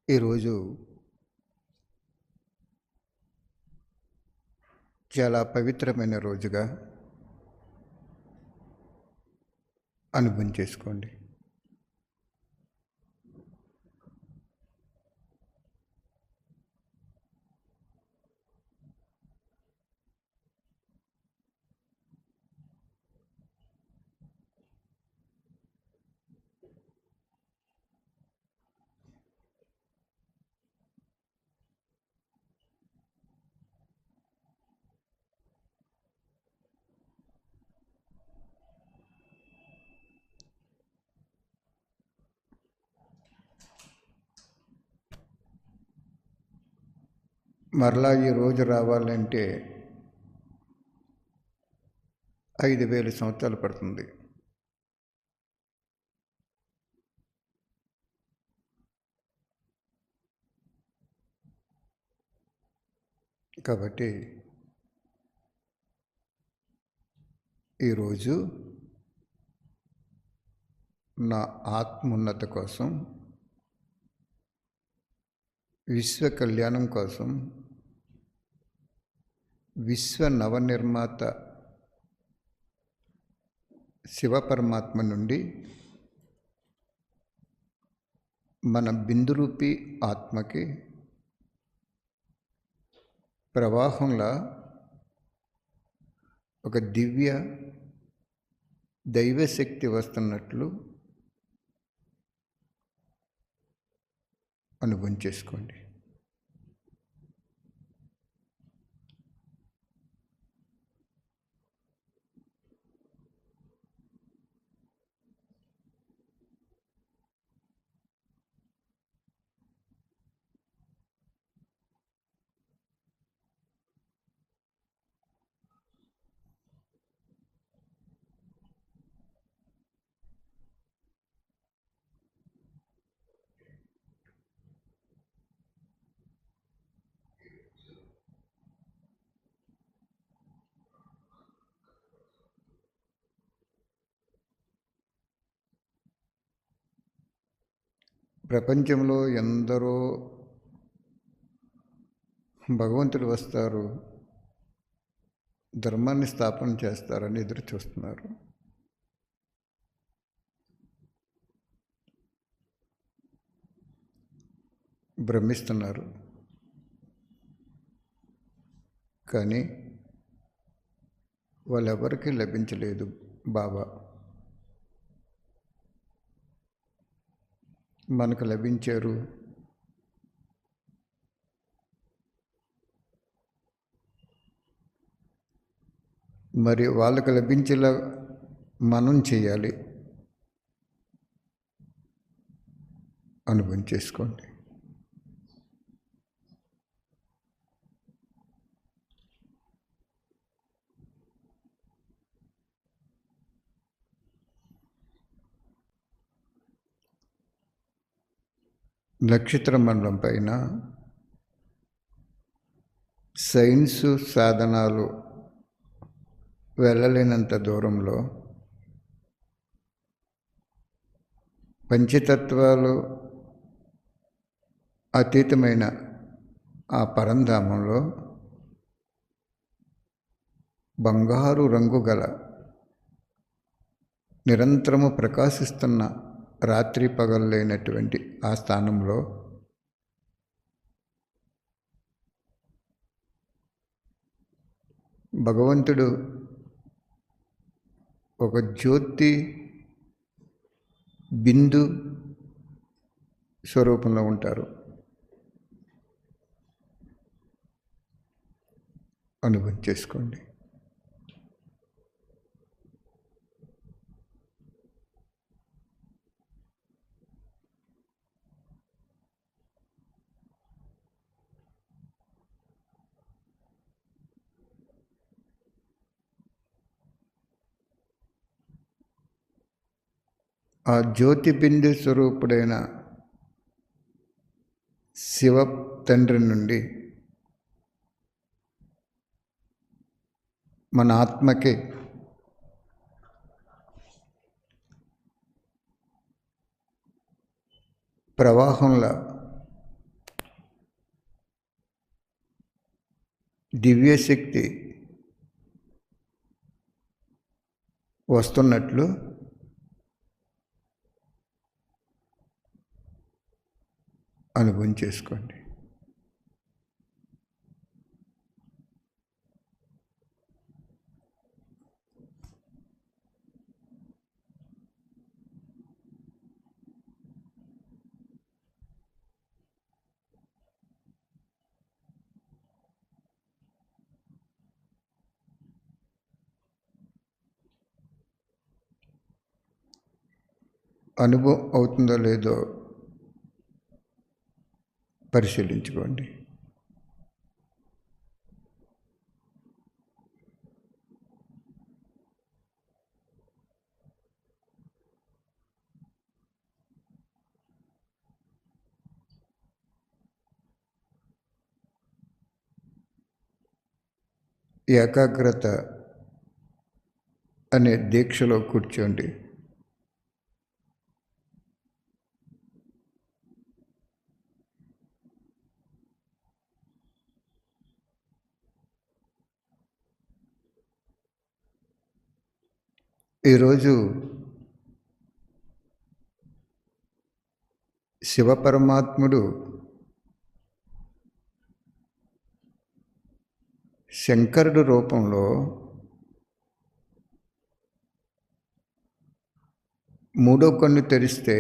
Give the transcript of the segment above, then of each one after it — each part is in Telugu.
ఈరోజు చాలా పవిత్రమైన రోజుగా అనుభవం చేసుకోండి. మరలా ఈ రోజు రావాలంటే 5,000 సంవత్సరాలు పడుతుంది. కాబట్టి ఈరోజు నా ఆత్మోన్నతి కోసం, విశ్వ కళ్యాణం కోసం, విశ్వ నవనిర్మాత శివ పరమాత్మ నుండి మన బిందురూపి ఆత్మకి ప్రవాహంలా ఒక దివ్య దైవశక్తి వస్తున్నట్లు అనుభవం చేసుకోండి. ప్రపంచంలో ఎందరో భగవంతుడు వస్తారు, ధర్మాన్ని స్థాపన చేస్తారని ఎదురు చూస్తున్నారు. భ్రమిస్తున్నారు. కానీ వాళ్ళెవరికీ లభించలేదు బాబా. మనకు లభించారు. మరి వాళ్ళకు లభించేలా మనం చేయాలి. అనుభవం చేసుకోండి. నక్షత్ర మండలం పైన సైన్సు సాధనాలు వెళ్ళలేనంత దూరంలో పంచతత్వాలు అతీతమైన ఆ పరంధామంలో బంగారు రంగు గల నిరంతరము ప్రకాశిస్తున్న రాత్రి పగలైనటువంటి ఆ స్థానంలో భగవంతుడు ఒక జ్యోతి బిందు స్వరూపంలో ఉంటారు. అనుభవం చేసుకోండి. ఆ జ్యోతిబిందు స్వరూపుడైన శివ తండ్రి నుండి మన ఆత్మకి ప్రవాహంలా దివ్యశక్తి వస్తున్నట్లు అనుభవం చేసుకోండి. అనుభవం అవుతుందో లేదో పరిశీలించుకోండి. ఏకాగ్రత అనే దీక్షలో కూర్చోండి. ఈరోజు శివపరమాత్ముడు శంకరుడు రూపంలో మూడో కన్ను తెరిస్తే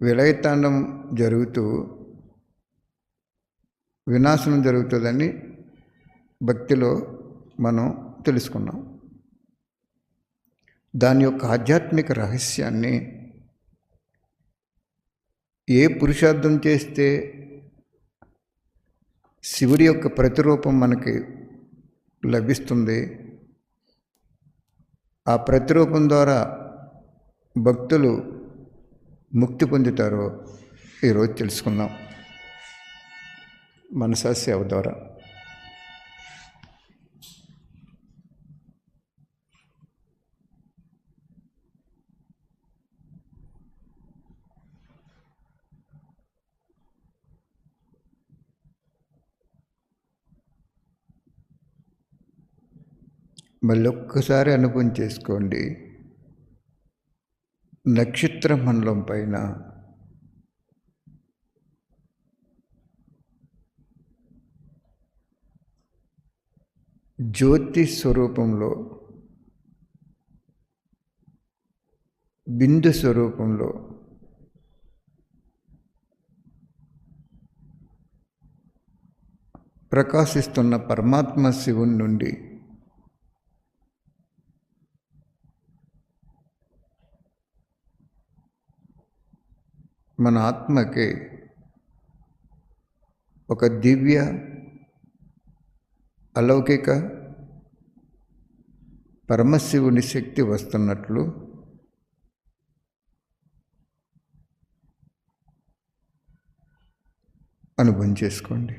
విలయతాండం జరుగుతూ వినాశనం జరుగుతుందని భక్తిలో మనం తెలుసుకున్నాం. దాని యొక్క ఆధ్యాత్మిక రహస్యాన్ని ఏ పురుషార్థం చేస్తే శివుడి యొక్క ప్రతిరూపం మనకి లభిస్తుంది, ఆ ప్రతిరూపం ద్వారా భక్తులు ముక్తి పొందుతారో ఈరోజు తెలుసుకుందాం మనసా సేవ ద్వారా. మళ్ళీ ఒక్కసారి అనుభవం చేసుకోండి. నక్షత్ర మండలం పైన జ్యోతి స్వరూపంలో, బిందు స్వరూపంలో ప్రకాశిస్తున్న పరమాత్మ శివుని నుండి మన ఆత్మకి ఒక దివ్య అలౌకిక పరమశివుని శక్తి వస్తున్నట్లు అనుభవం చేసుకోండి.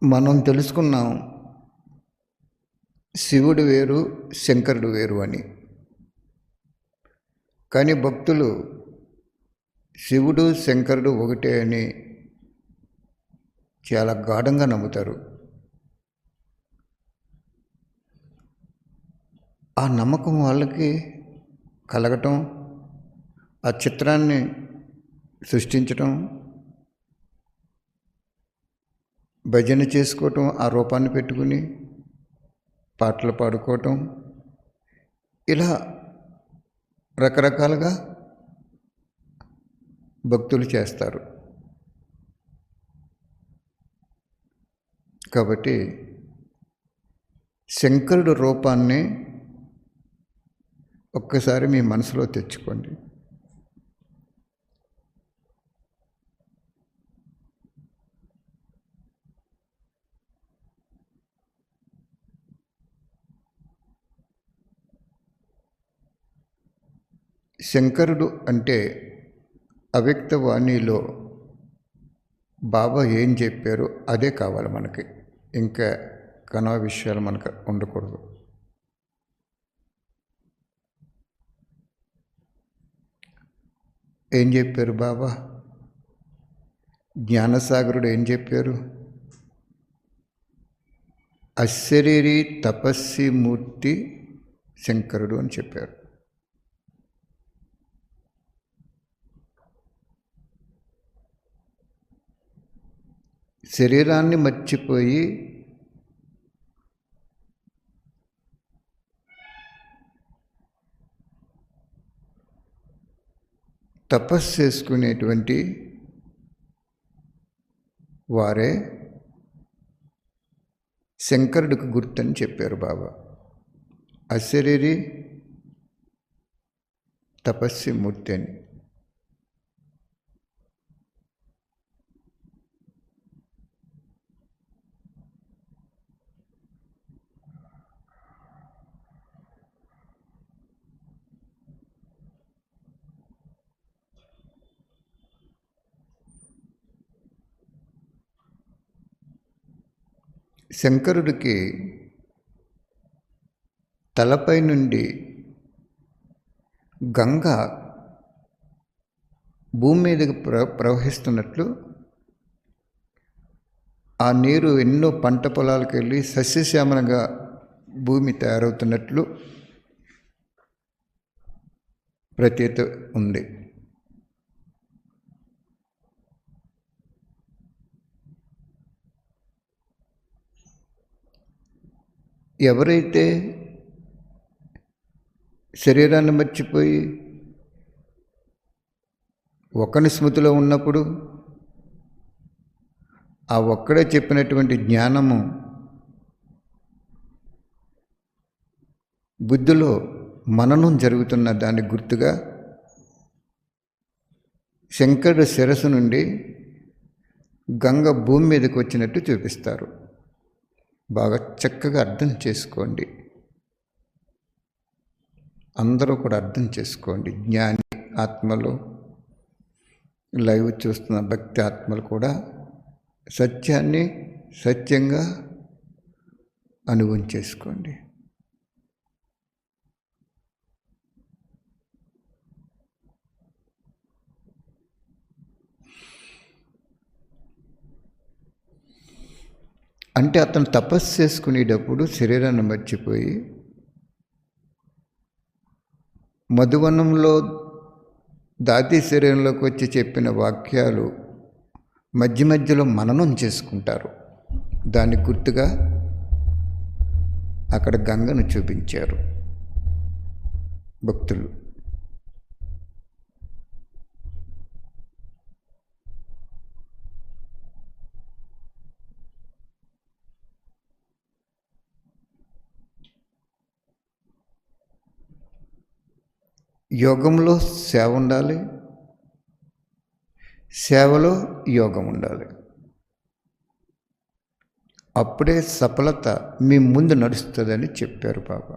మనం తెలుసుకున్నాం శివుడు వేరు, శంకరుడు వేరు అని. కానీ భక్తులు శివుడు శంకరుడు ఒకటే అని చాలా గాఢంగా నమ్ముతారు. ఆ నమ్మకం వాళ్ళకి కలగటం, ఆ చిత్రాన్ని సృష్టించటం, భజన చేసుకోవటం, ఆ రూపాన్ని పెట్టుకుని పాటలు పాడుకోవటం, ఇలా రకరకాలుగా భక్తులు చేస్తారు. కాబట్టి శంకరుడు రూపాన్ని ఒక్కసారి మీ మనసులో తెచ్చుకోండి. శంకరుడు అంటే అవ్యక్త వాణిలో బాబా ఏం చెప్పారో అదే కావాలి మనకి. ఇంకా కనా విషయాలు మనకు ఉండకూడదు. ఏం చెప్పారు బాబా? జ్ఞానసాగరుడు ఏం చెప్పారు? అశరీరి తపస్సి మూర్తి శంకరుడు అని చెప్పారు. శరీరాన్ని మర్చిపోయి తపస్సు చేసుకునేటువంటి వారే శంకరుడికి గుర్తని చెప్పారు బాబా. అశరీరి తపస్సి మూర్తి అని. శంకరుడికి తలపై నుండి గంగ భూమి మీదకి ప్రవహిస్తున్నట్లు, ఆ నీరు ఎన్నో పంట పొలాలకు వెళ్ళి సస్యశ్యామలంగా భూమి తయారవుతున్నట్లు ప్రతీత ఉంది. ఎవరైతే శరీరాన్ని మర్చిపోయి ఒకని స్మృతిలో ఉన్నప్పుడు ఆ ఒక్కడే చెప్పినటువంటి జ్ఞానము బుద్ధిలో మననం జరుగుతున్న దాని గుర్తుగా శంకరుడు శిరస్సు నుండి గంగ భూమి మీదకి వచ్చినట్టు చూపిస్తారు. బాగా చక్కగా అర్థం చేసుకోండి. అందరూ కూడా అర్థం చేసుకోండి. జ్ఞాని ఆత్మలు, లైవ్ చూస్తున్న భక్తి ఆత్మలు కూడా సత్యాన్ని సత్యంగా అనుభవం చేసుకోండి. అంటే అతను తపస్సు చేసుకునేటప్పుడు శరీరాన్ని మర్చిపోయి మధువనంలో దాతి శరీరంలోకి వచ్చి చెప్పిన వాక్యాలు మధ్య మధ్యలో మననం చేసుకుంటారు. దానికి గుర్తుగా అక్కడ గంగను చూపించారు భక్తులు. యోగంలో సేవ ఉండాలి, సేవలో యోగం ఉండాలి. అప్పుడే సఫలత మీ ముందు నడుస్తుందని చెప్పారు బాబా.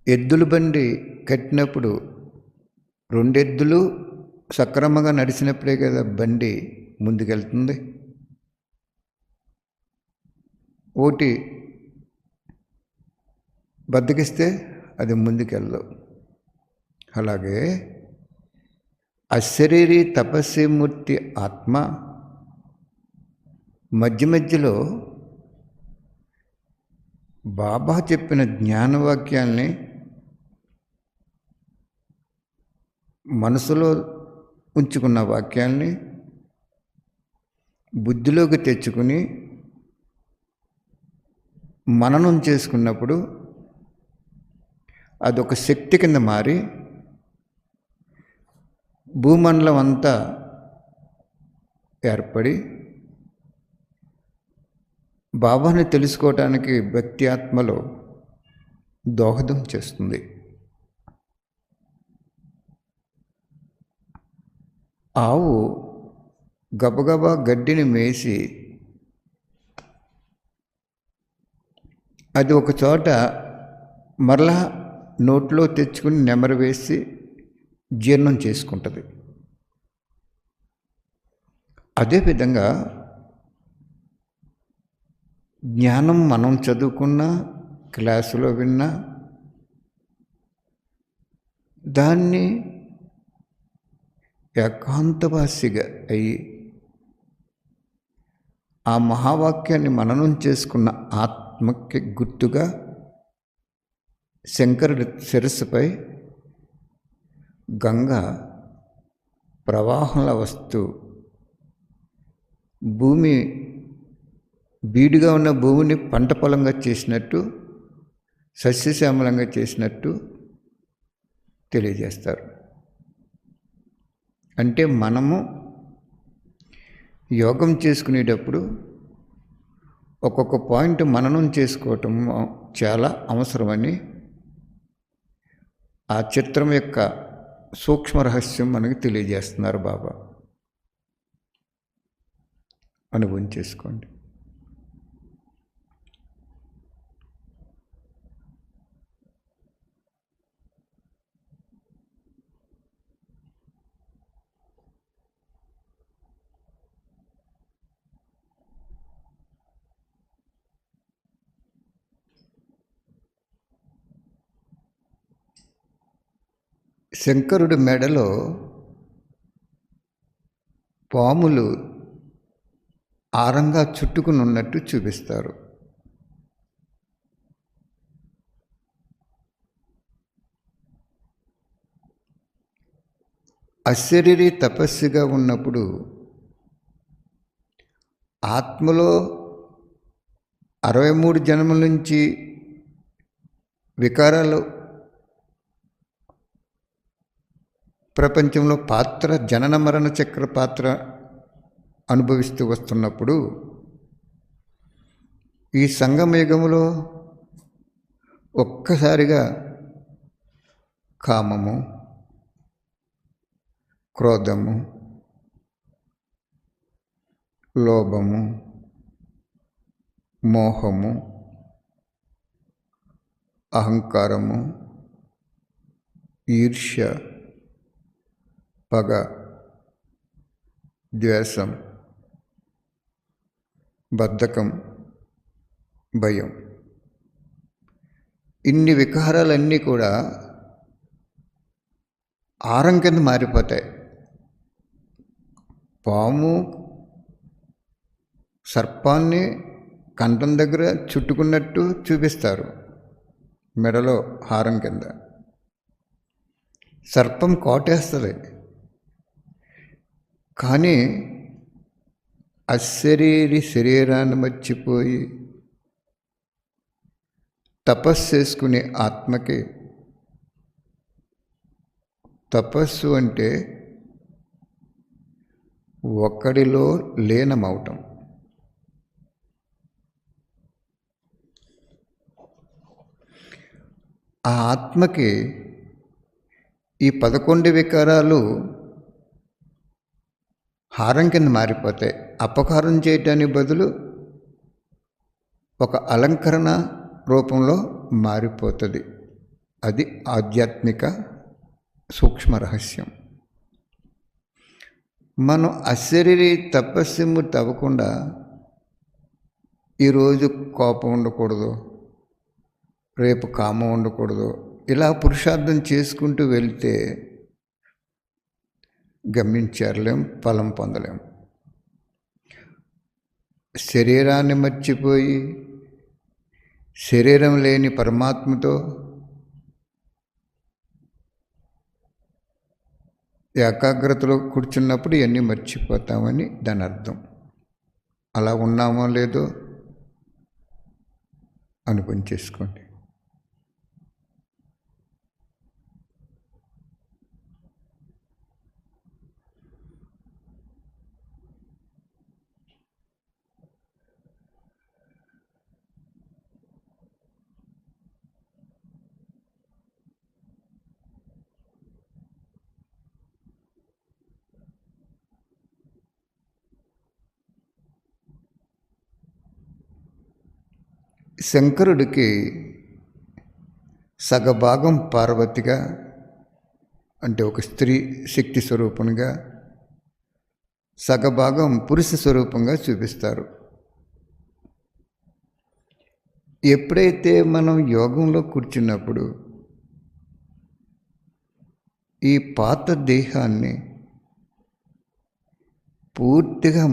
ఎద్దుల బండి కట్టినప్పుడు రెండెద్దులు సక్రమంగా నడిచినప్పుడే కదా బండి ముందుకెళ్తుంది. ఒకటి బద్దకిస్తే అది ముందుకెళ్ళదు. అలాగే అశరీరి తపస్సీమూర్తి ఆత్మ మధ్య మధ్యలో బాబా చెప్పిన జ్ఞానవాక్యాల్ని మనసులో ఉంచుకున్న వాక్యాల్ని బుద్ధిలోకి తెచ్చుకుని మననం చేసుకున్నప్పుడు అదొక శక్తి కింద మారి భూమండలం అంతా ఏర్పడి బాబాని తెలుసుకోవటానికి భక్తి ఆత్మలో దోహదం చేస్తుంది. ఆవు గబగబా గడ్డిని మేసి అది ఒక చోట మరలా నోట్లో తెచ్చుకుని నెమరు వేసి జీర్ణం చేసుకుంటుంది. అదేవిధంగా జ్ఞానం మనం చదువుకున్నా, క్లాసులో విన్నా, దాన్ని ఏకాంతవాసిగా అయ్యి ఆ మహావాక్యాన్ని మననం చేసుకున్న ఆత్మకి గుర్తుగా శంకరుడి శిరస్సుపై గంగ ప్రవాహంలో వస్తూ భూమి బీడుగా ఉన్న భూమిని పంట పొలంగా చేసినట్టు, సస్యశ్యామలంగా చేసినట్టు తెలియజేస్తారు. అంటే మనము యోగం చేసుకునేటప్పుడు ఒక్కొక్క పాయింట్ మననం చేసుకోవటం చాలా అవసరమని ఆ చిత్రం యొక్క సూక్ష్మ రహస్యం మనకి తెలియజేస్తున్నారు బాబా. అనుభవం చేసుకోండి. శంకరుడి మెడలో పాములు ఆరంగా చుట్టుకుని ఉన్నట్టు చూపిస్తారు. అశరీరి తపస్సుగా ఉన్నప్పుడు ఆత్మలో 63 జన్మల నుంచి వికారాలు ప్రపంచంలో పాత్ర, జనన మరణ చక్ర పాత్ర అనుభవిస్తూ వస్తున్నప్పుడు ఈ సంగమయుగములో ఒక్కసారిగా కామము, క్రోధము, లోభము, మోహము, అహంకారము, ఈర్ష్య, పగ, ద్వేషం, బద్ధకం, భయం, ఇన్ని వికారాలన్నీ కూడా ఆరం కింద మారిపోతాయి. పాము సర్పాన్ని కంఠం దగ్గర చుట్టుకున్నట్టు చూపిస్తారు, మెడలో హారం కింద. సర్పం కోటేస్తుంది, కానీ అశరీరి శరీరాన్ని మర్చిపోయి తపస్సు చేసుకునే ఆత్మకి, తపస్సు అంటే ఒక్కడిలో లీనమవటం. ఆ ఆత్మకి ఈ 11 వికారాలు హారం కింద మారిపోతాయి. అపకారం చేయటానికి బదులు ఒక అలంకరణ రూపంలో మారిపోతుంది. అది ఆధ్యాత్మిక సూక్ష్మ రహస్యం. మనం అశరీరి తపస్సు తవ్వకుండా ఈరోజు కోపం ఉండకూడదు, రేపు కామం ఉండకూడదు, ఇలా పురుషార్థం చేసుకుంటూ వెళ్తే గమనించలేం, ఫలం పొందలేం. శరీరాన్ని మర్చిపోయి శరీరం లేని పరమాత్మతో ఏకాగ్రతలో కూర్చున్నప్పుడు ఇవన్నీ మర్చిపోతామని దాని అర్థం. అలా ఉన్నామో లేదో అనుకొని చేసుకోండి. శంకరుడికి సగభాగం పార్వతిగా, అంటే ఒక స్త్రీ శక్తి స్వరూపంగా, సగభాగం పురుష స్వరూపంగా చూపిస్తారు. ఎప్పుడైతే మనం యోగంలో కూర్చున్నప్పుడు ఈ పాత దేహాన్ని పూర్తిగా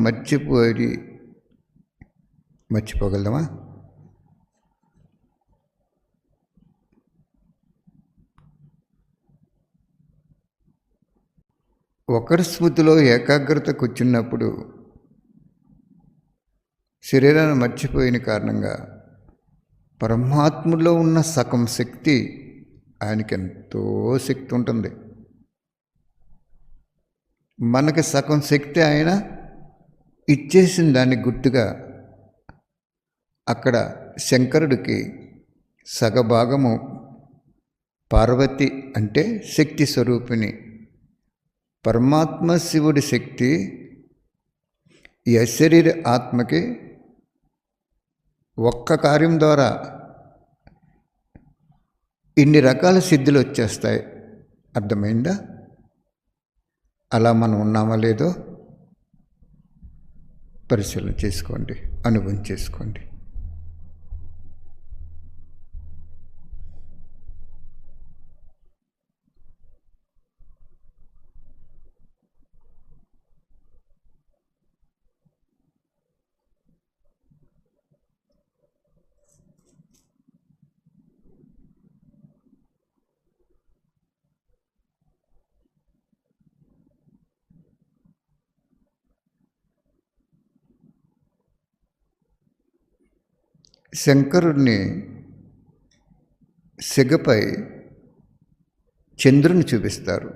మర్చిపోగలమా? ఒకరి స్మృతిలో ఏకాగ్రత కూర్చున్నప్పుడు శరీరాన్ని మర్చిపోయిన కారణంగా పరమాత్మలో ఉన్న సగం శక్తి ఆయనకి ఎంతో శక్తి ఉంటుంది. మనకి సగం శక్తి ఆయన ఇచ్చేసిన దాన్ని గుర్తుగా అక్కడ శంకరుడికి సగభాగము పార్వతి అంటే శక్తి స్వరూపిణి, పరమాత్మ శివుడి శక్తి ఈ అశరీర ఆత్మకి ఒక్క కార్యం ద్వారా ఇన్ని రకాల సిద్ధులు వచ్చేస్తాయి. అర్థమైందా? అలా మనం ఉన్నామా లేదో పరిశీలన చేసుకోండి, అనుభవం చేసుకోండి. శంకరుడిని సిగపై చంద్రుని చూపిస్తారు.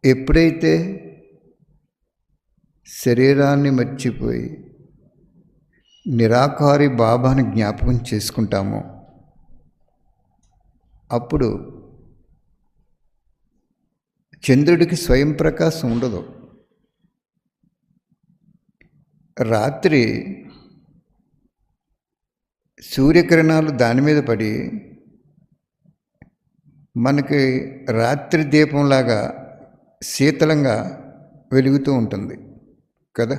ఎప్పుడైతే శరీరాన్ని మర్చిపోయి నిరాకారి బాబాని జ్ఞాపకం చేసుకుంటామో అప్పుడు చంద్రుడికి స్వయం ప్రకాశం ఉండదు. రాత్రి సూర్యకిరణాలు దాని మీద పడి మనకి రాత్రి దీపంలాగా శీతలంగా వెలుగుతూ ఉంటుంది కదా.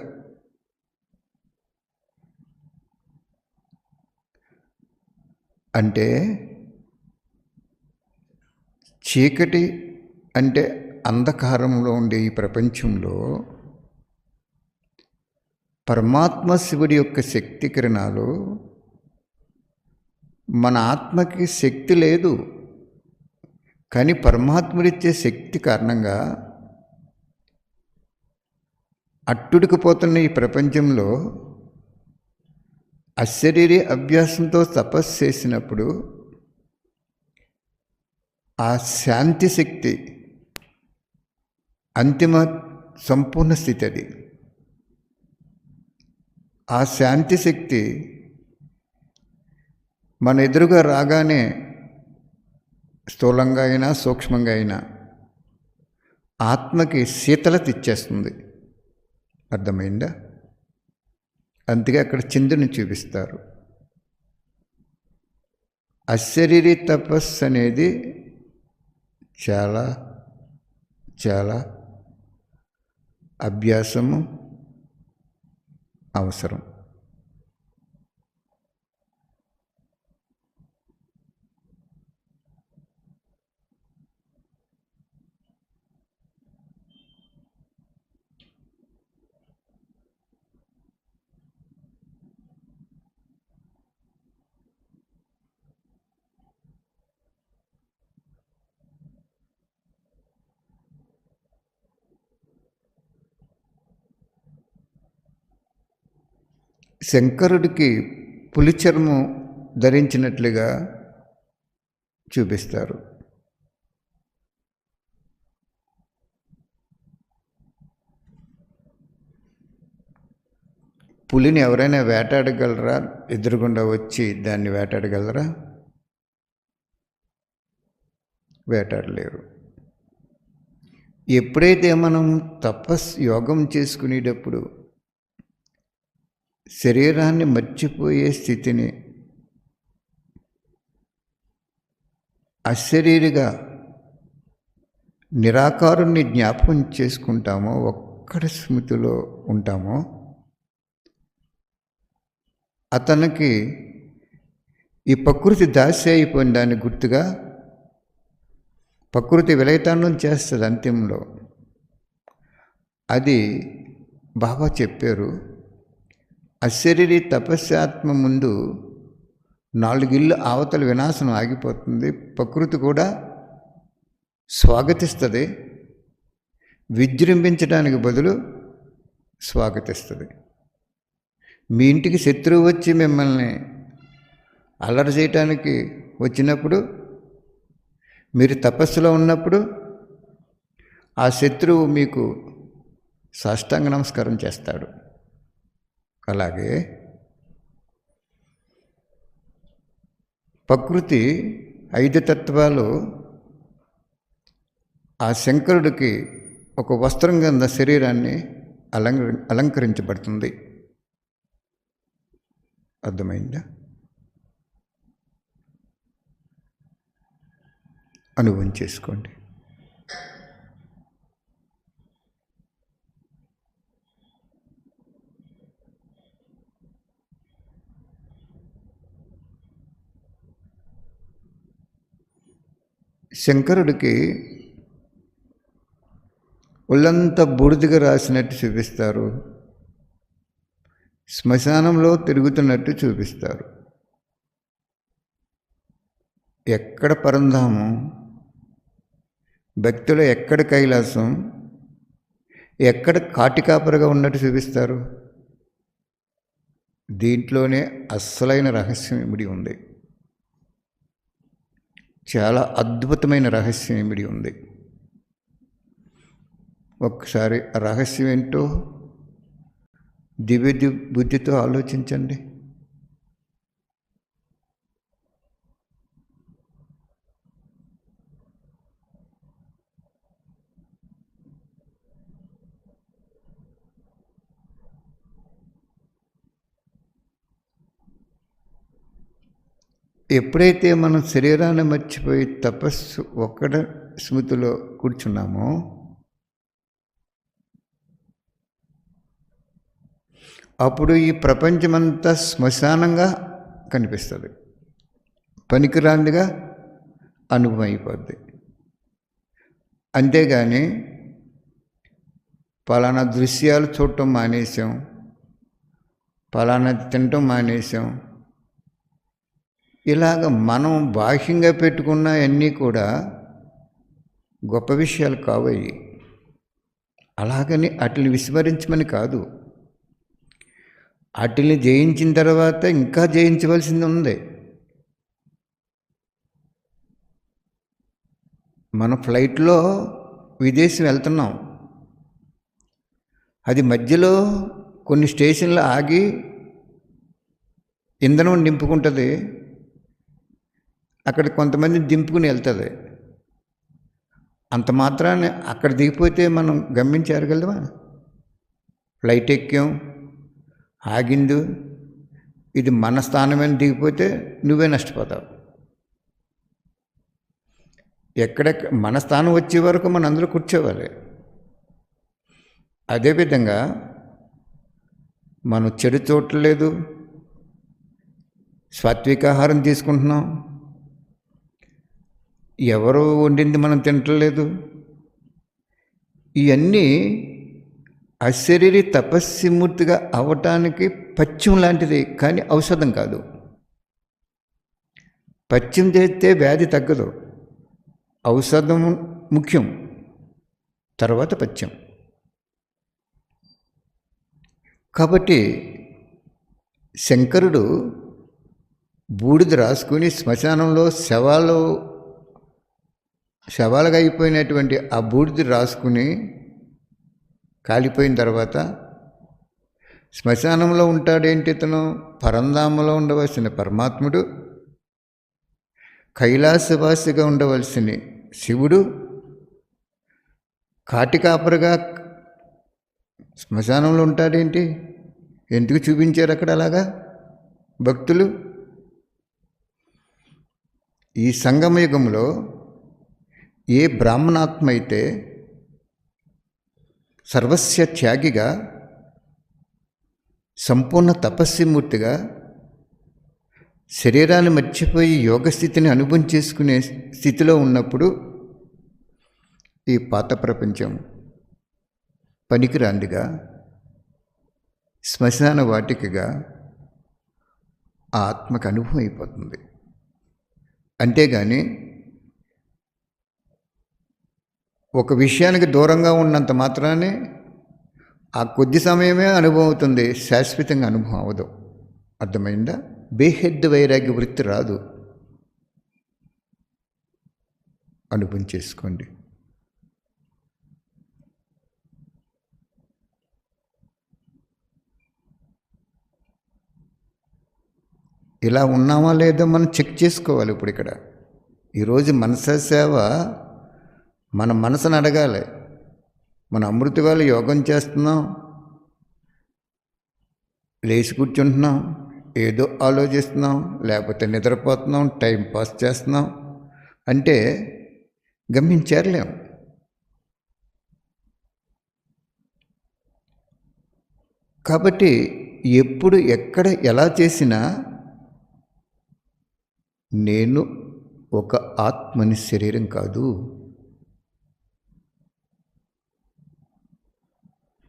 అంటే చీకటి అంటే అంధకారంలో ఉండే ఈ ప్రపంచంలో పరమాత్మ శివుడి యొక్క శక్తి కిరణాలు, మన ఆత్మకి శక్తి లేదు కానీ పరమాత్ముడిచ్చే శక్తి కారణంగా అట్టుడికిపోతున్న ఈ ప్రపంచంలో అశరీరి అభ్యాసంతో తపస్సు చేసినప్పుడు ఆ శాంతి శక్తి అంతిమ సంపూర్ణ స్థితి. అది ఆ శాంతి శక్తి మన ఎదురుగా రాగానే స్థూలంగా అయినా సూక్ష్మంగా అయినా ఆత్మకి శీతలత ఇచ్చేస్తుంది. అర్థమైందా? అందుకే అక్కడ చంద్రుని చూపిస్తారు. అశరీరి తపస్సు అనేది చాలా చాలా అభ్యాసము అవసరం. శంకరుడికి పులి చర్మం ధరించినట్లుగా చూపిస్తారు. పులిని ఎవరైనా వేటాడగలరా? ఎదురుగుండా వచ్చి దాన్ని వేటాడగలరా? వేటాడలేరు. ఎప్పుడైతే మనం యోగం చేసుకునేటప్పుడు శరీరాన్ని మర్చిపోయే స్థితిని అశరీరిగా నిరాకారుణ్ణి జ్ఞాపకం చేసుకుంటామో, ఒక్కడి స్మృతిలో ఉంటామో, అతనికి ఈ ప్రకృతి దాసి అయిపోయిన దాన్ని గుర్తుగా ప్రకృతి విలయతాండం చేస్తుంది అంత్యంలో. అది బాబా చెప్పారు, అశరీరి తపస్యాత్మ ముందు 4 ఇళ్ళు అవతల వినాశనం ఆగిపోతుంది. ప్రకృతి కూడా స్వాగతిస్తుంది, విజృంభించడానికి బదులు స్వాగతిస్తుంది. మీ ఇంటికి శత్రువు వచ్చి మిమ్మల్ని అల్లరి చేయటానికి వచ్చినప్పుడు, మీరు తపస్సులో ఉన్నప్పుడు ఆ శత్రువు మీకు సాష్టాంగ నమస్కారం చేస్తాడు. అలాగే ప్రకృతి 5 తత్వాలు ఆ శంకరుడికి ఒక వస్త్రం కింద శరీరాన్ని అలంకరించబడుతుంది. అర్థమైందా? అనుభవం చేసుకోండి. శంకరుడికి ఒళ్ళంతా బూడిదగా రాసినట్టు చూపిస్తారు, శ్మశానంలో తిరుగుతున్నట్టు చూపిస్తారు. ఎక్కడ పరంధామం, భక్తులు ఎక్కడ కైలాసం, ఎక్కడ కాటికాపరగా ఉన్నట్టు చూపిస్తారు. దీంట్లోనే అస్సలైన రహస్యం ఇమిడి ఉంది. చాలా అద్భుతమైన రహస్యం ఇమిడి ఉంది. ఒక్కసారి రహస్యం ఏంటో దివ్య బుద్ధితో ఆలోచించండి. ఎప్పుడైతే మనం శరీరాన్ని మర్చిపోయి తపస్సు ఒక్కడ స్మృతిలో కూర్చున్నామో, అప్పుడు ఈ ప్రపంచమంతా శ్మశానంగా కనిపిస్తుంది, పనికిరాందిగా అనుభవం అయిపోద్ది. అంతేగాని పలానా దృశ్యాలు చూడటం మానేసాం, పలానా తినటం మానేసాం, ఇలాగ మనం బాహ్యంగా పెట్టుకున్న అన్నీ కూడా గొప్ప విషయాలు కావయ్యి. అలాగని వాటిని విస్మరించమని కాదు, వాటిని జయించిన తర్వాత ఇంకా జయించవలసింది ఉంది. మన ఫ్లైట్లో విదేశం వెళ్తున్నాం, అది మధ్యలో కొన్ని స్టేషన్లు ఆగి ఇంధనం నింపుకుంటుంది, అక్కడ కొంతమంది దింపుకుని వెళ్తుంది. అంత మాత్రాన్ని అక్కడ దిగిపోతే మనం గమనించగలమా? ఫ్లైట్ ఎక్కాం, ఆగిందు, ఇది మన స్థానమని దిగిపోతే నువ్వే నష్టపోతావు. మన స్థానం వచ్చే వరకు మన అందరూ కూర్చోవాలి. అదేవిధంగా మనం చెడు చూడలేదు, సాత్వికాహారం తీసుకుంటున్నాం, ఎవరు వండింది మనం తినట్లేదు. ఇవన్నీ అశరీరి తపస్సుమూర్తిగా అవ్వటానికి పథ్యం లాంటిది, కానీ ఔషధం కాదు. పథ్యం చేస్తే వ్యాధి తగ్గదు, ఔషధం ముఖ్యం, తర్వాత పథ్యం. కాబట్టి శంకరుడు బూడిద రాసుకుని శ్మశానంలో శవాలుగా అయిపోయినటువంటి ఆ బూడిద రాసుకుని కాలిపోయిన తర్వాత శ్మశానంలో ఉంటాడేంటి ఇతను? పరంధామంలో ఉండవలసిన పరమాత్ముడు, కైలాసవాసిగా ఉండవలసిన శివుడు, కాటి కాపరిగా శ్మశానంలో ఉంటాడేంటి? ఎందుకు చూపించారు అక్కడ అలాగా భక్తులు? ఈ సంగమయుగంలో ఏ బ్రాహ్మణాత్మ అయితే సర్వస్య త్యాగిగా, సంపూర్ణ తపస్విమూర్తిగా శరీరాన్ని మర్చిపోయి యోగస్థితిని అనుభవం చేసుకునే స్థితిలో ఉన్నప్పుడు ఈ పాత ప్రపంచం పనికిరాందిగా, శ్మశాన వాటికగా ఆ ఆత్మకు అనుభవం అయిపోతుంది. అంతేగాని ఒక విషయానికి దూరంగా ఉన్నంత మాత్రానే ఆ కొద్ది సమయమే అనుభవం అవుతుంది, శాశ్వతంగా అనుభవం అవ్వదు. అర్థమైందా? బేహెద్దు వైరాగ్య వృత్తి రాదు. అనుభవం చేసుకోండి. ఇలా ఉన్నామా లేదో మనం చెక్ చేసుకోవాలి. ఇప్పుడు ఇక్కడ ఈరోజు మనస సేవ మన మనసును అడగాలి. మన అమృత వేళ యోగం చేస్తున్నాం, లేచి కూర్చుంటున్నాం, ఏదో ఆలోచిస్తున్నాం, లేకపోతే నిద్రపోతున్నాం, టైం పాస్ చేస్తున్నాం అంటే గమ్యం చేరలేం. కాబట్టి ఎప్పుడు ఎక్కడ ఎలా చేసినా నేను ఒక ఆత్మని, శరీరం కాదు.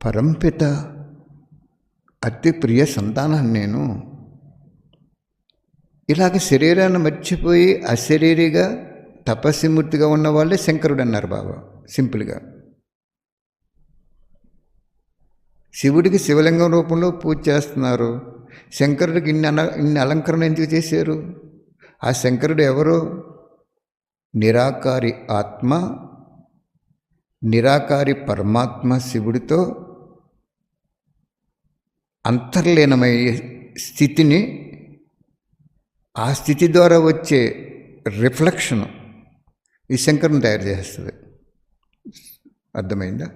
పరంపిత అతి ప్రియ సంతానాన్ని నేను. ఇలాగ శరీరాన్ని మర్చిపోయి అశరీరిగా తపస్విమూర్తిగా ఉన్న వాళ్ళే శంకరుడు అన్నారు బాబా. సింపుల్గా శివుడికి శివలింగం రూపంలో పూజ చేస్తున్నారు. శంకరుడికి ఇన్ని అలంకరణ ఎందుకు చేశారు? ఆ శంకరుడు ఎవరు? నిరాకారి ఆత్మ, నిరాకారి పరమాత్మ శివుడితో అంతర్లీనమయ్యే స్థితిని, ఆ స్థితి ద్వారా వచ్చే రిఫ్లెక్షన్ ఈ శంకరుని తయారు చేస్తుంది. అర్థమైందా?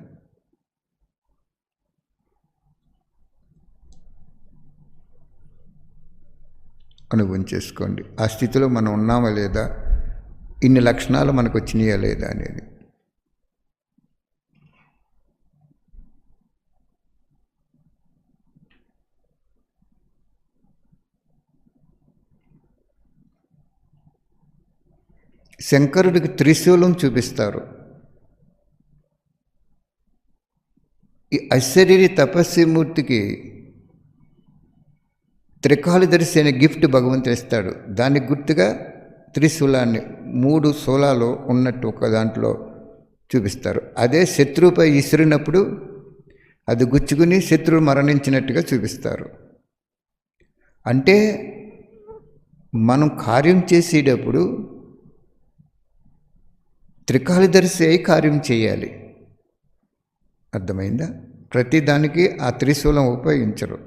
అనుభవం చేసుకోండి. ఆ స్థితిలో మనం ఉన్నామా లేదా, ఇన్ని లక్షణాలు మనకు వచ్చినాయా లేదా అనేది. శంకరుడికి త్రిశూలం చూపిస్తారు. ఈ అశరీరి తపస్విమూర్తికి త్రికాలదర్శి అనే గిఫ్ట్ భగవంతుడు ఇస్తాడు. దానికి గుర్తుగా త్రిశూలాన్ని 3 శూలాలు ఉన్నట్టు ఒక దాంట్లో చూపిస్తారు. అదే శత్రువుపై ఇసిరినప్పుడు అది గుచ్చుకుని శత్రువు మరణించినట్టుగా చూపిస్తారు. అంటే మనం కార్యం చేసేటప్పుడు త్రికాలదర్శి అయి కార్యం చేయాలి. అర్థమైందా? ప్రతిదానికి ఆ త్రిశూలం ఉపయోగించరు.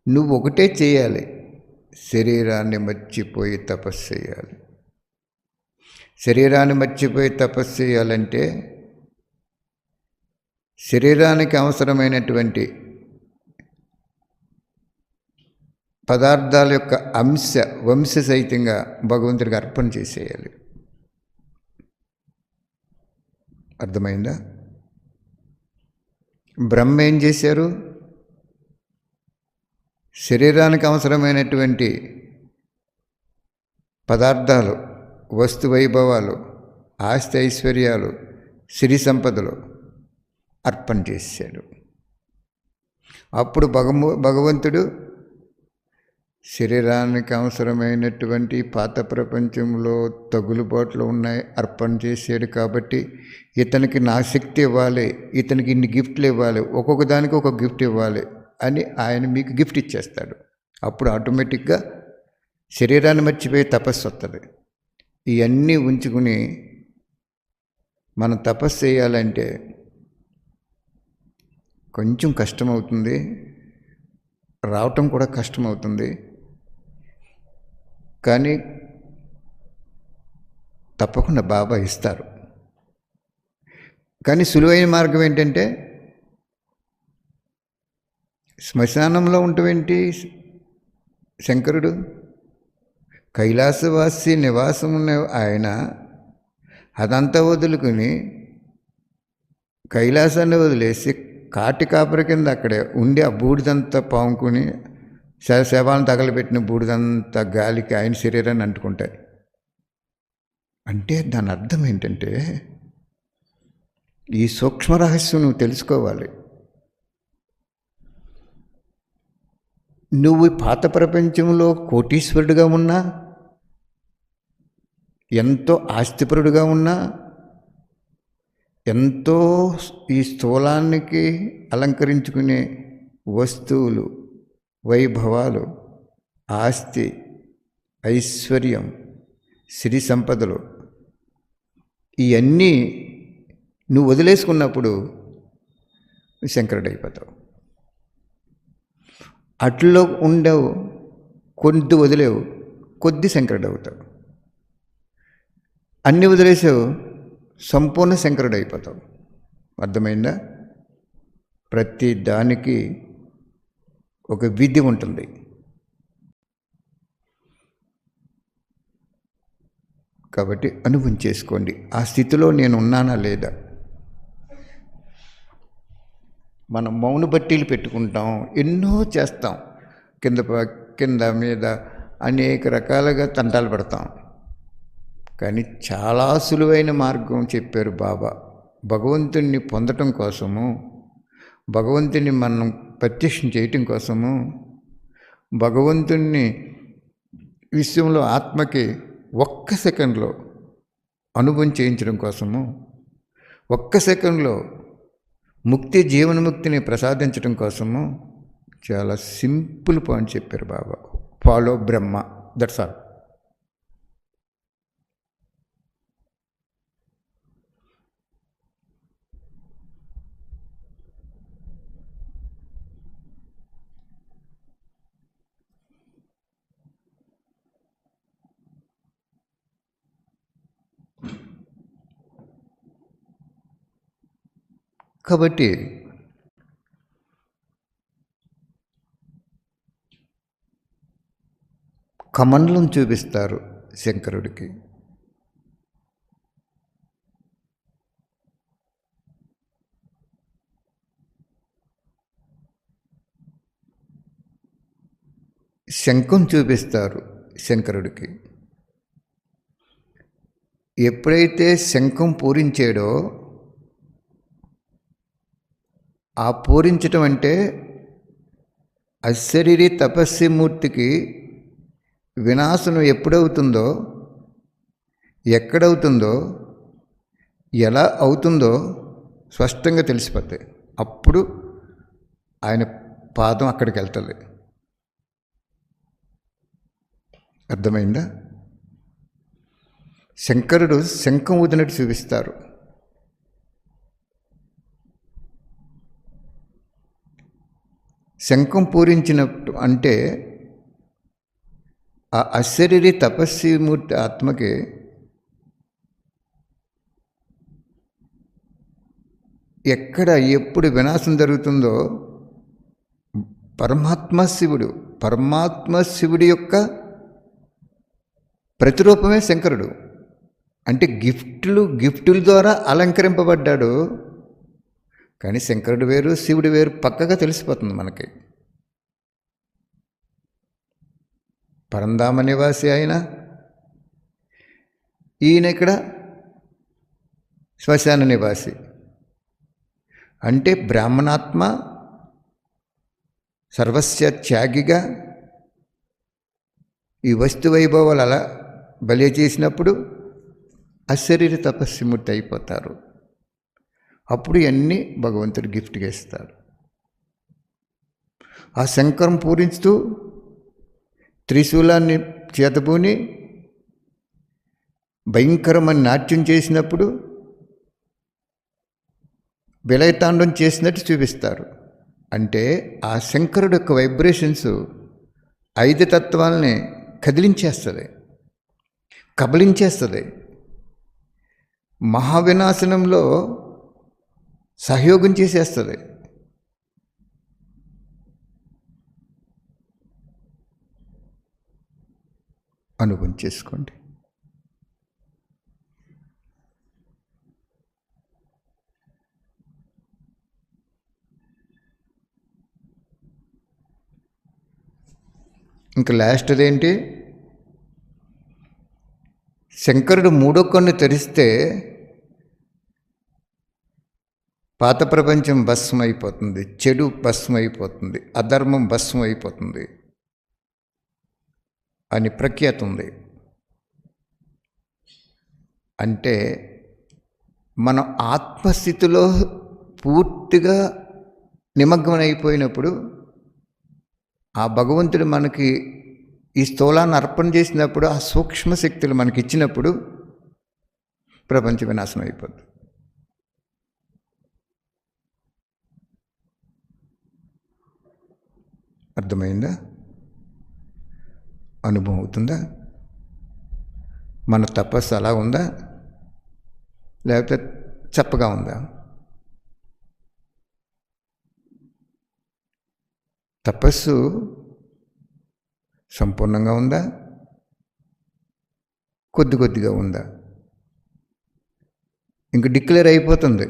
నువ్వు ఒకటే చేయాలి, శరీరాన్ని మర్చిపోయి తపస్సు చేయాలి. శరీరాన్ని మర్చిపోయి తపస్సు చేయాలంటే శరీరానికి అవసరమైనటువంటి పదార్థాల యొక్క వంశ సహితంగా భగవంతుడికి అర్పణ చేసేయాలి. అర్థమైందా? బ్రహ్మ ఏం చేశారు? శరీరానికి అవసరమైనటువంటి పదార్థాలు, వస్తు వైభవాలు, ఆస్తి ఐశ్వర్యాలు, సిరి సంపదలు అర్పణ చేశాడు. అప్పుడు భగవంతుడు శరీరానికి అవసరమైనటువంటి పాత ప్రపంచంలో తగులుబాట్లు ఉన్నాయి, అర్పణ చేశాడు. కాబట్టి ఇతనికి నా శక్తి ఇవ్వాలి, ఇతనికి ఇన్ని గిఫ్ట్లు ఇవ్వాలి, ఒక్కొక్క దానికి ఒక గిఫ్ట్ ఇవ్వాలి అని ఆయన మీకు గిఫ్ట్ ఇచ్చేస్తాడు. అప్పుడు ఆటోమేటిక్గా శరీరాన్ని మర్చిపోయి తపస్సు వస్తుంది. ఇవన్నీ ఉంచుకుని మనం తపస్సు చేయాలంటే కొంచెం కష్టమవుతుంది, రావటం కూడా కష్టమవుతుంది. కానీ తప్పకుండా బాబా ఇస్తారు. కానీ సులువైన మార్గం ఏంటంటే శ్మశానంలో ఉండటమేంటి? శంకరుడు కైలాసవాసి నివాసం ఉన్న ఆయన అదంతా వదులుకుని కైలాసాన్ని వదిలేసి కాటి కాపరి కింద అక్కడే ఉండి ఆ బూడిదంతా పాముకుని శవాలను తగలబెట్టిన బూడిదంతా గాలికి ఆయన శరీరాన్ని అంటుకుంటాయి. అంటే దాని అర్థం ఏంటంటే ఈ సూక్ష్మ రహస్యం నువ్వు తెలుసుకోవాలి. నువ్వు పాత ప్రపంచంలో కోటీశ్వరుడిగా ఉన్నా, ఎంతో ఆస్తిపరుడుగా ఉన్నా, ఎంతో ఈ స్థూలానికి అలంకరించుకునే వస్తువులు, వైభవాలు, ఆస్తి, ఐశ్వర్యం, సిరి సంపదలు ఇవన్నీ నువ్వు వదిలేసుకున్నప్పుడు శంకరుడైపోతావు. అట్లో ఉండవు, కొద్ది వదిలేవు, కొద్ది శంకరుడు అవుతావు. అన్నీ వదిలేసావు, సంపూర్ణ శంకరుడు అయిపోతావు. అర్థమైందా? ప్రతి దానికి ఒక విధి ఉంటుంది. కాబట్టి అనుభవం చేసుకోండి, ఆ స్థితిలో నేను ఉన్నానా లేదా. మనం మౌన బట్టీలు పెట్టుకుంటాం, ఎన్నో చేస్తాం, కింద మీద అనేక రకాలుగా తంటాలు పడతాం. కానీ చాలా సులువైన మార్గం చెప్పారు బాబా. భగవంతుణ్ణి పొందటం కోసము, భగవంతుని మనం ప్రత్యక్షం చేయటం కోసము, భగవంతుణ్ణి విశ్వంలో ఆత్మకి ఒక్క సెకండ్లో అనుభవం చేయించడం కోసము, ఒక్క సెకండ్లో ముక్తి, జీవన్ముక్తిని ప్రసాదించడం కోసము చాలా సింపుల్ పాయింట్ చెప్పారు బాబా. Follow Brahma, that's all. కాబట్టి కమండలం చూపిస్తారు శంకరుడికి. శంఖం చూపిస్తారు శంకరుడికి. ఎప్పుడైతే శంఖం పూరించాడో, ఆ పూరించటం అంటే అశరీరి తపస్విమూర్తికి వినాశనం ఎప్పుడవుతుందో, ఎక్కడవుతుందో, ఎలా అవుతుందో స్పష్టంగా తెలిసిపోతాయి. అప్పుడు ఆయన పాదం అక్కడికి వెళ్తుంది. అర్థమైందా? శంకరుడు శంఖం ఊదినట్టు చూపిస్తారు. శంఖం పూరించినట్టు అంటే ఆ అశరీరి తపస్విమూర్తి ఆత్మకి ఎక్కడ ఎప్పుడు వినాశం జరుగుతుందో, పరమాత్మ శివుడి యొక్క ప్రతిరూపమే శంకరుడు. అంటే గిఫ్టుల ద్వారా అలంకరింపబడ్డాడు. కానీ శంకరుడు వేరు, శివుడు వేరు పక్కగా తెలిసిపోతుంది మనకి. పరంధామ నివాసి ఆయన, ఈయన ఇక్కడ శ్మశాన నివాసి. అంటే బ్రాహ్మణాత్మ సర్వస్య త్యాగిగా ఈ వస్తు వైభవాలు అలా బలి చేసినప్పుడు అశరీర తపస్విమూర్తి అయిపోతారు. అప్పుడు ఇవన్నీ భగవంతుడు గిఫ్ట్గా ఇస్తాడు. ఆ శంకరం పూరించుతూ త్రిశూలాన్ని చేతబూని భయంకరమైన నాట్యం చేసినప్పుడు విలయతాండం చేసినట్టు చూపిస్తారు. అంటే ఆ శంకరుడు యొక్క వైబ్రేషన్స్ 5 తత్వాలని కదిలించేస్తుంది, కబలించేస్తుంది. మహావినాశనంలో సహయోగం చేసేస్తుంది. అనుభవం చేసుకోండి. ఇంకా లాస్ట్ అదేంటి, శంకరుడు మూడో కన్ను తెరిస్తే పాత ప్రపంచం భస్మం అయిపోతుంది, చెడు భస్మం అయిపోతుంది, అధర్మం భస్మం అయిపోతుంది అని ప్రఖ్యాతి ఉంది. అంటే మనం ఆత్మస్థితిలో పూర్తిగా నిమగ్నం అయిపోయినప్పుడు ఆ భగవంతుడు మనకి ఈ స్థూలాన్ని అర్పణ చేసినప్పుడు, ఆ సూక్ష్మ శక్తులు మనకి ఇచ్చినప్పుడు ప్రపంచ వినాశనం అయిపోద్ది. అర్థమైందా? అనుభవం అవుతుందా? మన తపస్సు అలా ఉందా, లేకపోతే చప్పగా ఉందా? తపస్సు సంపూర్ణంగా ఉందా, కొద్ది కొద్దిగా ఉందా? ఇంక డిక్లేర్ అయిపోతుంది.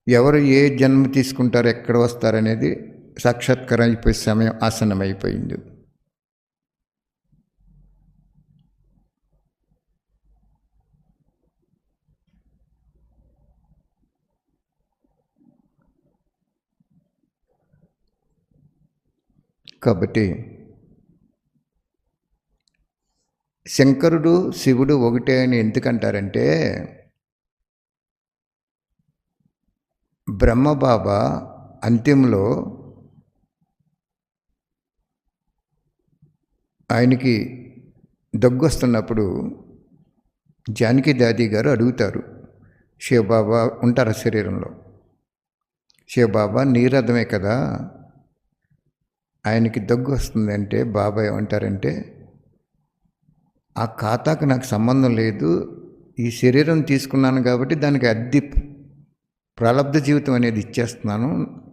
ఎవరు ఏ జన్మ తీసుకుంటారు, ఎక్కడ వస్తారనేది సాక్షాత్కారం అయిపోయే సమయం ఆసన్నమైపోయింది. కాబట్టి శంకరుడు శివుడు ఒకటే అని ఎందుకంటారంటే, బ్రహ్మబాబా అంత్యంలో ఆయనకి దగ్గు వస్తున్నప్పుడు జానకి దాది గారు అడుగుతారు, శివబాబా ఉంటారు శరీరంలో, శివబాబా నీరథమే కదా, ఆయనకి దగ్గు వస్తుందంటే బాబా ఏమంటారంటే, ఆ ఖాతాకు నాకు సంబంధం లేదు, ఈ శరీరం తీసుకున్నాను కాబట్టి దానికి అద్దె ప్రాలబ్ధ జీవితం అనేది ఇచ్చేస్తున్నాను,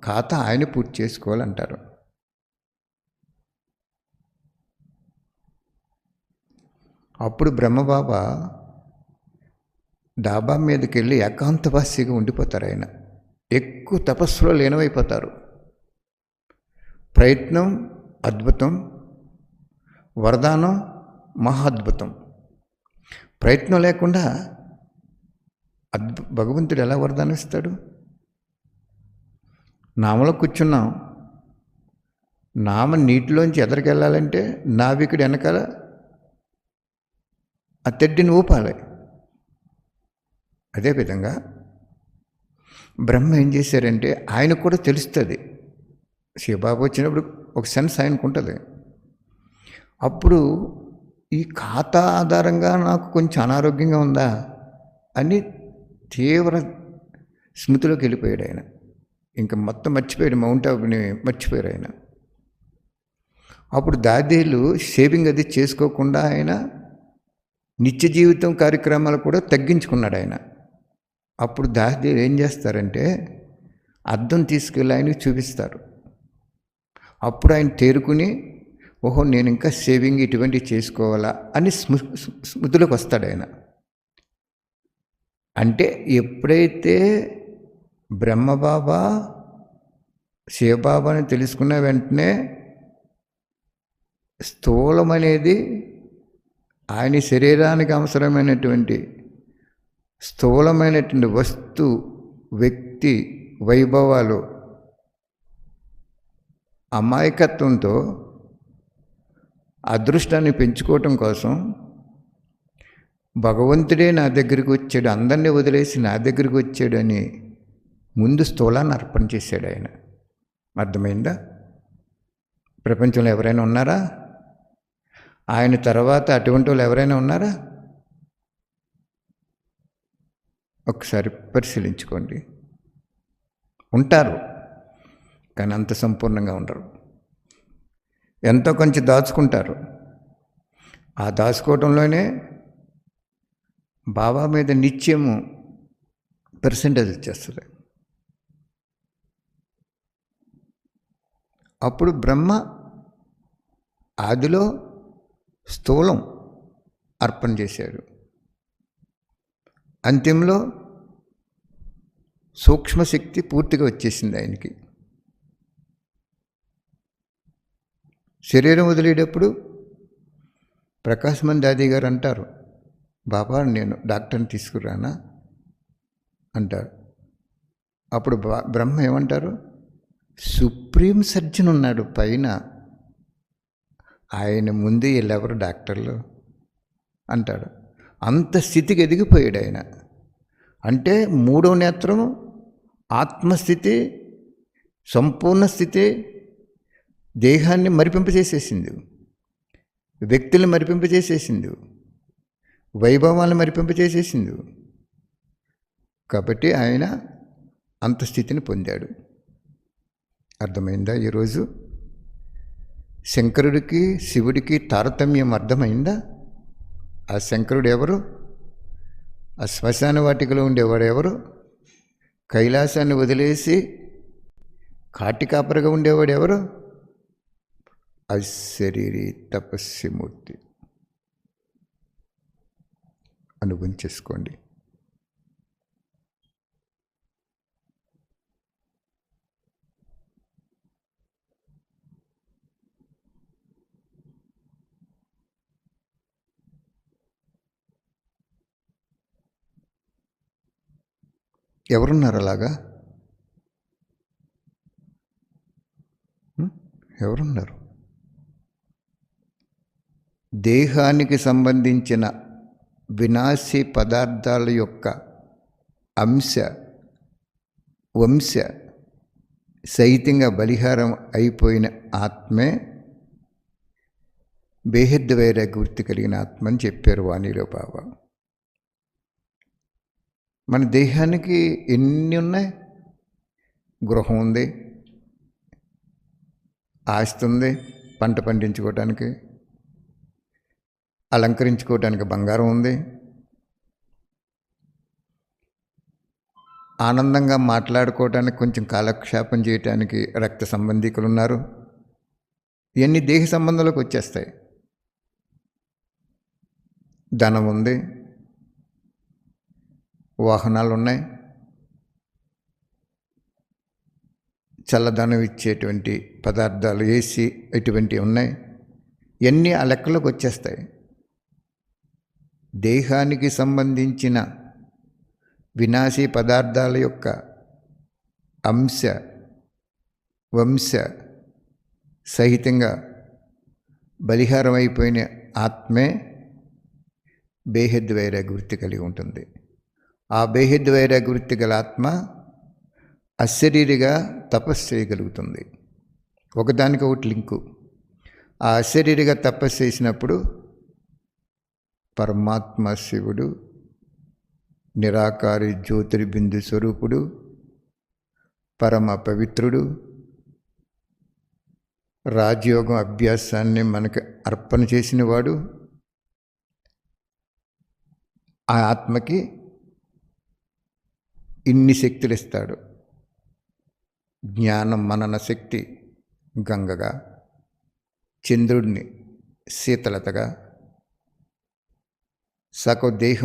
ఖాతా ఆయన పూర్తి చేసుకోవాలంటారు. అప్పుడు బ్రహ్మబాబా డాబా మీదకి వెళ్ళి ఏకాంతవాసిగా ఉండిపోతారు. ఆయన ఎక్కువ తపస్సులో లీనమైపోతారు. ప్రయత్నం అద్భుతం, వరదానం మహాద్భుతం. ప్రయత్నం లేకుండా భగవంతుడు ఎలా వరదానం ఇస్తాడు? నామలో కూర్చున్నాం, నామ నీటిలోంచి ఎదరికెళ్ళాలంటే నావికుడు వెనకాల ఆ తెడ్డిని ఊపాలి. అదేవిధంగా బ్రహ్మ ఏం చేశారంటే, ఆయనకు కూడా తెలుస్తుంది. శివబాబు వచ్చినప్పుడు ఒక సెన్స్ ఆయనకు ఉంటుంది. అప్పుడు ఈ ఖాతా ఆధారంగా నాకు కొంచెం అనారోగ్యంగా ఉందా అని తీవ్ర స్మృతిలోకి వెళ్ళిపోయాడు ఆయన. ఇంకా మొత్తం మర్చిపోయాడు, మౌంట్ ఆబ్ని మర్చిపోయారు ఆయన. అప్పుడు దాదేలు షేవింగ్ అది చేసుకోకుండా ఆయన నిత్య జీవితం కార్యక్రమాలు కూడా తగ్గించుకున్నాడు ఆయన. అప్పుడు దాదేలు ఏం చేస్తారంటే, అద్దం తీసుకెళ్ళి ఆయనకి చూపిస్తారు. అప్పుడు ఆయన తేరుకుని, ఓహో నేను ఇంకా షేవింగ్ ఇటువంటివి చేసుకోవాలా అని స్మృతిలోకి వస్తాడు ఆయన. అంటే ఎప్పుడైతే బ్రహ్మబాబా శివబాబాని తెలుసుకున్న వెంటనే స్థూలం అనేది ఆయన శరీరానికి అవసరమైనటువంటి స్థూలమైనటువంటి వస్తు, వ్యక్తి వైభవాలు అమాయకత్వంతో అదృష్టాన్ని పెంచుకోవటం కోసం భగవంతుడే నా దగ్గరికి వచ్చాడు, అందరినీ వదిలేసి నా దగ్గరికి వచ్చాడని ముందు స్థూలాన్ని అర్పణ చేశాడు ఆయన. అర్థమైందా? ప్రపంచంలో ఎవరైనా ఉన్నారా? ఆయన తర్వాత అటువంటి వాళ్ళు ఎవరైనా ఉన్నారా? ఒకసారి పరిశీలించుకోండి. ఉంటారు, కానీ అంత సంపూర్ణంగా ఉండరు. ఎంతో కొంచెం దాచుకుంటారు. ఆ దాచుకోవడంలోనే బాబా మీద నిత్యము పర్సెంటేజ్ వచ్చేస్తుంది. అప్పుడు బ్రహ్మ ఆదిలో స్థూలం అర్పణ చేశాడు, అంత్యంలో సూక్ష్మశక్తి పూర్తిగా వచ్చేసింది ఆయనకి. శరీరం వదిలేటప్పుడు ప్రకాశ్ దాది గారు అంటారు, బాబా నేను డాక్టర్ని తీసుకురానా అంటారు. అప్పుడు బ్రహ్మ ఏమంటారు, సుప్రీం సర్జన్ ఉన్నాడు పైన, ఆయన ముందు వీళ్ళెవరు డాక్టర్లు అంటాడు. అంత స్థితికి ఎదిగిపోయాడు ఆయన. అంటే మూడో నేత్రం ఆత్మస్థితి, సంపూర్ణ స్థితి దేహాన్ని మరిపింపజేసేసింది, వ్యక్తులను మరిపింపజేసేసింది, వైభవాలను మరిపింపజేసేసింది. కాబట్టి ఆయన అంత స్థితిని పొందాడు. అర్థమైందా? ఈరోజు శంకరుడికి శివుడికి తారతమ్యం అర్థమైందా? ఆ శంకరుడు ఎవరు? ఆ శ్మశాన వాటికలో ఉండేవాడు ఎవరు? కైలాసాన్ని వదిలేసి కాటికాపరగా ఉండేవాడు ఎవరు? అశరీరి తపస్విమూర్తి. అనుభవం చేసుకోండి. ఎవరున్నారు అలాగా? ఎవరున్నారు? దేహానికి సంబంధించిన వినాశీ పదార్థాల యొక్క అంశ వంశ సహితంగా బలిహారం అయిపోయిన ఆత్మే బేహద్దు వైరాగ్య వృత్తి కలిగిన ఆత్మ అని చెప్పారు వాణిలో బాబా. మన దేహానికి ఎన్ని ఉన్నాయి? గృహం ఉంది, ఆస్తి ఉంది, పంట పండించుకోవటానికి, అలంకరించుకోవటానికి బంగారం ఉంది, ఆనందంగా మాట్లాడుకోవటానికి, కొంచెం కాలక్షేపం చేయటానికి రక్త సంబంధికులు ఉన్నారు. ఇవన్నీ దేహ సంబంధంలోకి వచ్చేస్తాయి. ధనం ఉంది, వాహనాలు ఉన్నాయి, చల్లదనం ఇచ్చేటువంటి పదార్థాలు ఏసీ ఇటువంటివి ఉన్నాయి. ఇవన్నీ ఆ లెక్కలోకి వచ్చేస్తాయి. దేహానికి సంబంధించిన వినాశీ పదార్థాల యొక్క అంశ వంశ సహితంగా బలిహారం అయిపోయిన ఆత్మే బేహద్దు వైరాగ్య వృత్తి కలిగి ఉంటుంది. ఆ బేహద్దు వైరాగ్య వృత్తి గల ఆత్మ అశరీరిగా తపస్సు చేయగలుగుతుంది. ఒకదానికి ఒకటి లింకు. ఆ అశరీరిగా తపస్సు చేసినప్పుడు పరమాత్మ శివుడు, నిరాకారి జ్యోతిర్బిందు స్వరూపుడు, పరమ పవిత్రుడు, రాజయోగం అభ్యాసాన్ని మనకు అర్పణ చేసినవాడు, ఆ ఆత్మకి ఇన్ని శక్తులు ఇస్తాడు. జ్ఞానం మనన శక్తి గంగగా, చంద్రుడిని శీతలతగా, సకల దేహం